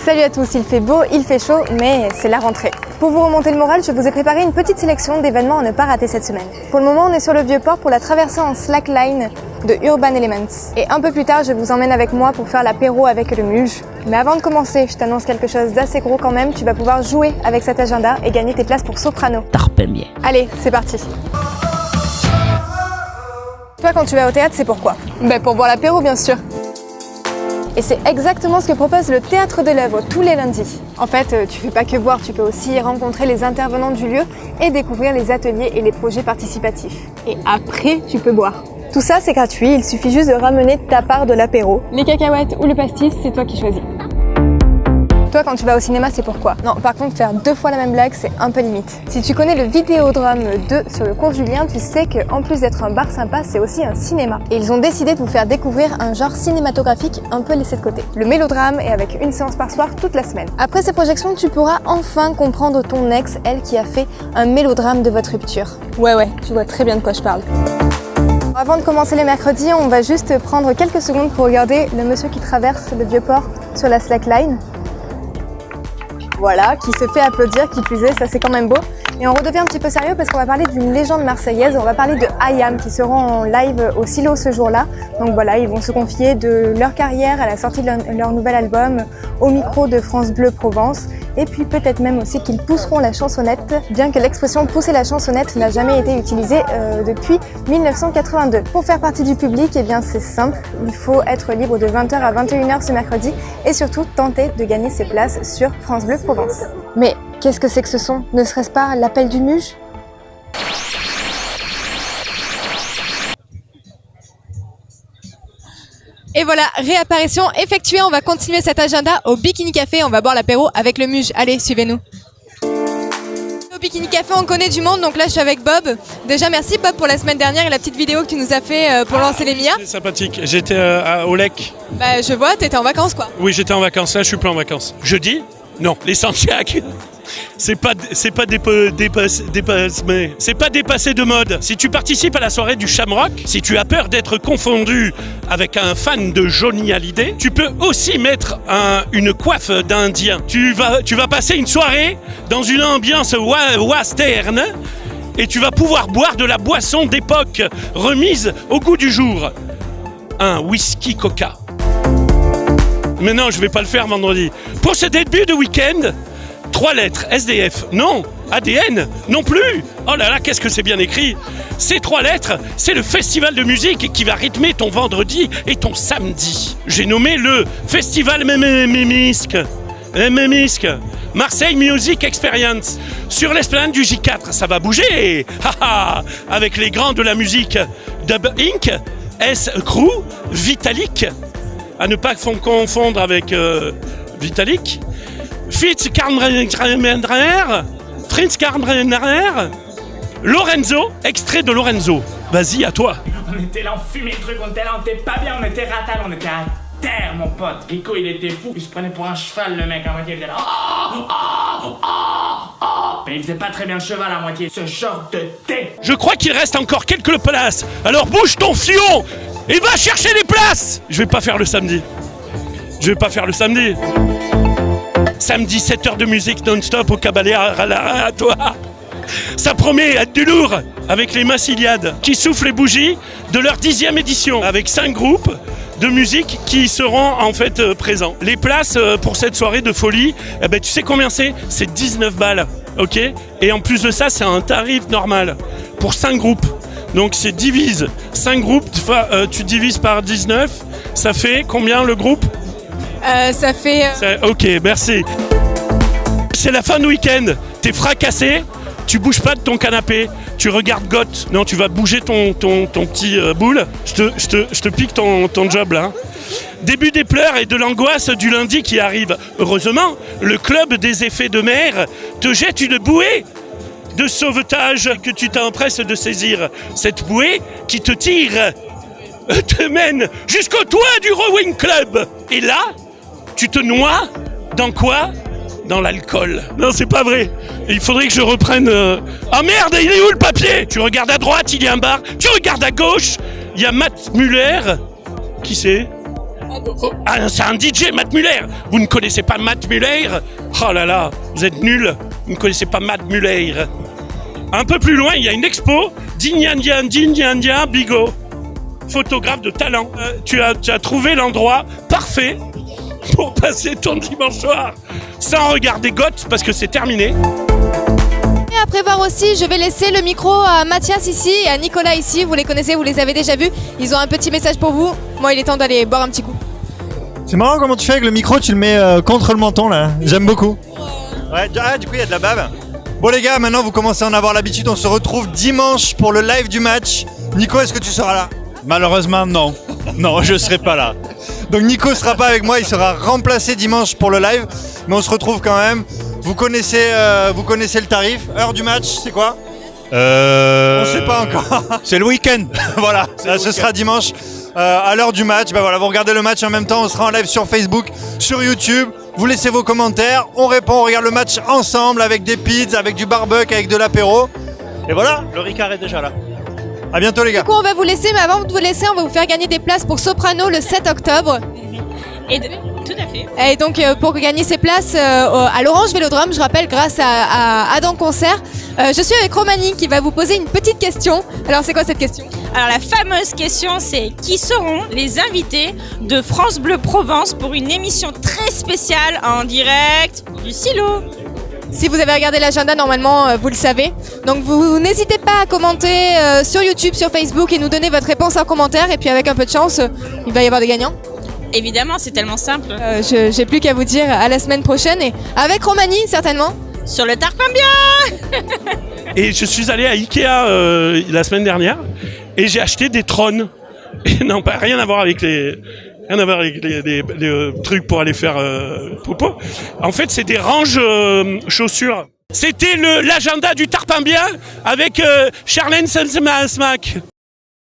Salut à tous, il fait beau, il fait chaud, mais c'est la rentrée. Pour vous remonter le moral, je vous ai préparé une petite sélection d'événements à ne pas rater cette semaine. Pour le moment, on est sur le Vieux-Port pour la traversée en slackline de Urban Elements. Et un peu plus tard, je vous emmène avec moi pour faire l'apéro avec le Muge. Mais avant de commencer, je t'annonce quelque chose d'assez gros quand même. Tu vas pouvoir jouer avec cet agenda et gagner tes places pour Soprano. Tarpemie. Allez, c'est parti. Toi, quand tu vas au théâtre, c'est pourquoi? Pour boire l'apéro, bien sûr. Et c'est exactement ce que propose le Théâtre de l'Œuvre tous les lundis. En fait, tu fais pas que boire, tu peux aussi rencontrer les intervenants du lieu et découvrir les ateliers et les projets participatifs. Et après, tu peux boire. Tout ça, c'est gratuit, il suffit juste de ramener ta part de l'apéro. Les cacahuètes ou le pastis, c'est toi qui choisis. Toi, quand tu vas au cinéma, c'est pourquoi? Non, par contre, faire 2 fois la même blague, c'est un peu limite. Si tu connais le Vidéodrome 2 sur le cours Julien, tu sais qu'en plus d'être un bar sympa, c'est aussi un cinéma. Et ils ont décidé de vous faire découvrir un genre cinématographique un peu laissé de côté. Le mélodrame, et avec une séance par soir toute la semaine. Après ces projections, tu pourras enfin comprendre ton ex, elle qui a fait un mélodrame de votre rupture. Ouais, tu vois très bien de quoi je parle. Avant de commencer les mercredis, on va juste prendre quelques secondes pour regarder le monsieur qui traverse le Vieux-Port sur la slackline. Voilà, qui se fait applaudir, qui plus est, ça c'est quand même beau. Et on redevient un petit peu sérieux parce qu'on va parler d'une légende marseillaise, on va parler de IAM qui seront en live au Silo ce jour-là. Donc voilà, ils vont se confier de leur carrière à la sortie de leur nouvel album, au micro de France Bleu Provence. Et puis peut-être même aussi qu'ils pousseront la chansonnette, bien que l'expression pousser la chansonnette n'a jamais été utilisée depuis 1982. Pour faire partie du public, eh bien c'est simple, il faut être libre de 20h à 21h ce mercredi et surtout tenter de gagner ses places sur France Bleu Provence. Mais qu'est-ce que c'est que ce son? Ne serait-ce pas l'appel du Muge? Et voilà, réapparition effectuée, on va continuer cet agenda au Bikini Café, on va boire l'apéro avec le Muge. Allez, suivez-nous. Au Bikini Café, on connaît du monde, donc là je suis avec Bob. Déjà merci Bob pour la semaine dernière et la petite vidéo que tu nous as fait pour lancer les MIA. C'est sympathique, j'étais au Lec. Je vois, t'étais en vacances quoi. Oui, j'étais en vacances, là je suis plus en vacances. Jeudi? Non, les Santiago. C'est pas dépassé de mode. Si tu participes à la soirée du Shamrock, si tu as peur d'être confondu avec un fan de Johnny Hallyday, tu peux aussi mettre une coiffe d'Indien. Tu vas passer une soirée dans une ambiance western et tu vas pouvoir boire de la boisson d'époque remise au goût du jour. Un whisky coca. Mais non, je vais pas le faire vendredi. Pour ce début de week-end, 3 lettres, SDF, non. ADN, non plus. Oh là là, qu'est-ce que c'est bien écrit. Ces 3 lettres, c'est le festival de musique qui va rythmer ton vendredi et ton samedi. J'ai nommé le Festival Mémisque. Marseille Music Experience. Sur l'esplanade du J4, ça va bouger. Avec les grands de la musique. Dub Inc., S Crew, Vitalik. À ne pas confondre avec Vitalik. Fritz Karnbrenner, Lorenzo, extrait de Lorenzo. Vas-y, à toi. On était là, on fumait le truc, on était pas bien, on était ratal, on était à terre, mon pote. Rico, il était fou, il se prenait pour un cheval, le mec, à moitié, il était là. Mais il faisait pas très bien le cheval à moitié, ce genre de thé. Je crois qu'il reste encore quelques places, alors bouge ton fion et va chercher les places. Je vais pas faire le samedi. Samedi, 7 heures de musique non-stop au cabaret à toi. Ça promet être du lourd avec les Massiliades qui soufflent les bougies de leur 10e édition avec 5 groupes de musique qui seront en fait présents. Les places pour cette soirée de folie, tu sais combien c'est? C'est 19 balles, ok? Et en plus de ça, c'est un tarif normal pour 5 groupes. Donc c'est divise. 5 groupes, tu divises par 19, ça fait combien le groupe? Ça fait... Ok, merci. C'est la fin de week-end, t'es fracassé, tu bouges pas de ton canapé, tu regardes Goth. Non, tu vas bouger ton petit boule. Je te pique ton job là. Début des pleurs et de l'angoisse du lundi qui arrive. Heureusement, le club des effets de mer te jette une bouée de sauvetage que tu t'empresses de saisir. Cette bouée qui te tire, te mène jusqu'au toit du rowing club. Et là, tu te noies dans quoi? Dans l'alcool. Non, c'est pas vrai. Il faudrait que je reprenne... Ah merde, il est où le papier? Tu regardes à droite, il y a un bar. Tu regardes à gauche, il y a Matt Muller. Qui c'est? Ah, c'est un DJ, Matt Muller. Vous ne connaissez pas Matt Muller? Oh là là, vous êtes nuls. Vous ne connaissez pas Matt Muller. Un peu plus loin, il y a une expo d'Indian Bigot, photographe de talent. Tu as trouvé l'endroit parfait pour passer ton dimanche soir sans regarder Goth parce que c'est terminé. Et à prévoir aussi, je vais laisser le micro à Mathias ici et à Nicolas ici. Vous les connaissez, vous les avez déjà vus. Ils ont un petit message pour vous. Moi, il est temps d'aller boire un petit coup. C'est marrant comment tu fais avec le micro, tu le mets contre le menton là. J'aime beaucoup. Ouais, du coup il y a de la bave. Bon les gars, maintenant vous commencez à en avoir l'habitude. On se retrouve dimanche pour le live du match. Nico, est-ce que tu seras là? Malheureusement, non. Non, je serai pas là. Donc Nico sera pas avec moi, il sera remplacé dimanche pour le live. Mais on se retrouve quand même. Vous connaissez le tarif. Heure du match, c'est quoi? On sait pas encore. C'est le week-end. Voilà. Ce sera dimanche à l'heure du match. Bah voilà, vous regardez le match en même temps. On sera en live sur Facebook, sur YouTube. Vous laissez vos commentaires. On répond, on regarde le match ensemble avec des pizzas, avec du barbecue, avec de l'apéro. Et voilà. Le Ricard est déjà là. À bientôt les gars. Du coup, on va vous laisser, mais avant de vous laisser, on va vous faire gagner des places pour Soprano le 7 octobre. Tout à fait. Et donc, pour gagner ces places à l'Orange Vélodrome, je rappelle, grâce à Adam Concert, je suis avec Romani qui va vous poser une petite question. Alors, c'est quoi cette question? Alors la fameuse question, c'est qui seront les invités de France Bleu Provence pour une émission très spéciale en direct du silo? Si vous avez regardé l'agenda, normalement, vous le savez. Donc, vous n'hésitez pas à commenter sur YouTube, sur Facebook et nous donner votre réponse en commentaire. Et puis, avec un peu de chance, il va y avoir des gagnants. Évidemment, c'est tellement simple. J'ai plus qu'à vous dire à la semaine prochaine et avec Romani, certainement. Sur le tarpin bien. Et je suis allé à Ikea la semaine dernière et j'ai acheté des trônes. Et non, pas rien à voir avec les trucs pour aller faire popo. En fait, c'est des ranges chaussures. C'était l'agenda du tarpin bien avec Charlène Smack.